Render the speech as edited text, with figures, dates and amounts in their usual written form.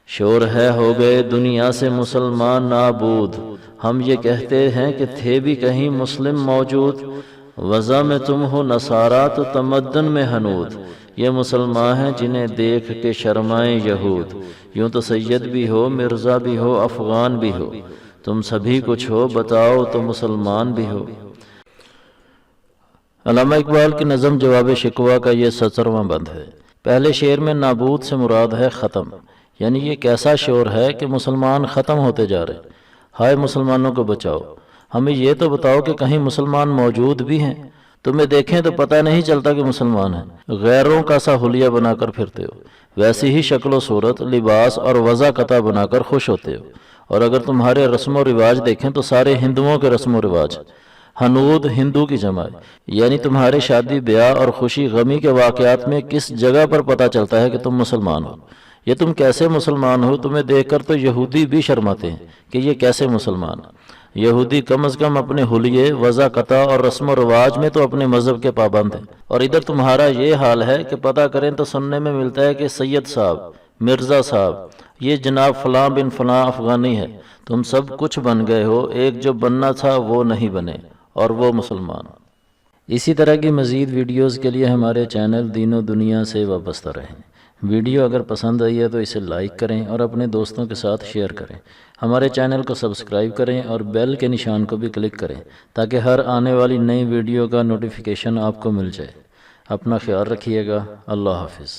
شور ہے ہو گئے دنیا سے مسلمان نابود، ہم یہ کہتے ہیں کہ تھے بھی کہیں مسلم موجود، وضع میں تم ہو نصارا تو تمدن میں حنود، یہ مسلمان ہیں جنہیں دیکھ کے شرمائیں یہود، یوں تو سید بھی ہو مرزا بھی ہو افغان بھی ہو، تم سبھی کچھ ہو بتاؤ تو مسلمان بھی ہو۔ علامہ اقبال کی نظم جواب شکوہ کا یہ 17واں بند ہے۔ پہلے شعر میں نابود سے مراد ہے ختم، یعنی یہ کیسا شور ہے کہ مسلمان ختم ہوتے جا رہے، ہائے مسلمانوں کو بچاؤ، ہمیں یہ تو بتاؤ کہ کہیں مسلمان موجود بھی ہیں، تمہیں دیکھیں تو پتہ نہیں چلتا کہ مسلمان ہیں، غیروں کا سا حلیہ بنا کر پھرتے ہو، ویسی ہی شکل و صورت لباس اور وضع قطع بنا کر خوش ہوتے ہو، اور اگر تمہارے رسم و رواج دیکھیں تو سارے ہندوؤں کے رسم و رواج، حنود ہندو کی جمع ہے، یعنی تمہارے شادی بیاہ اور خوشی غمی کے واقعات میں کس جگہ پر پتہ چلتا ہے کہ تم مسلمان ہو، یہ تم کیسے مسلمان ہو، تمہیں دیکھ کر تو یہودی بھی شرماتے ہیں کہ یہ کیسے مسلمان۔ یہودی کم از کم اپنے حلیے وضع قطع اور رسم و رواج میں تو اپنے مذہب کے پابند ہیں، اور ادھر تمہارا یہ حال ہے کہ پتہ کریں تو سننے میں ملتا ہے کہ سید صاحب، مرزا صاحب، یہ جناب فلاں بن فلاں افغانی ہے، تم سب کچھ بن گئے ہو، ایک جو بننا تھا وہ نہیں بنے، اور وہ مسلمان۔ اسی طرح کی مزید ویڈیوز کے لیے ہمارے چینل دین و دنیا سے وابستہ رہیں۔ ویڈیو اگر پسند آئی ہے تو اسے لائک کریں اور اپنے دوستوں کے ساتھ شیئر کریں۔ ہمارے چینل کو سبسکرائب کریں اور بیل کے نشان کو بھی کلک کریں تاکہ ہر آنے والی نئی ویڈیو کا نوٹیفیکیشن آپ کو مل جائے۔ اپنا خیال رکھیے گا۔ اللہ حافظ۔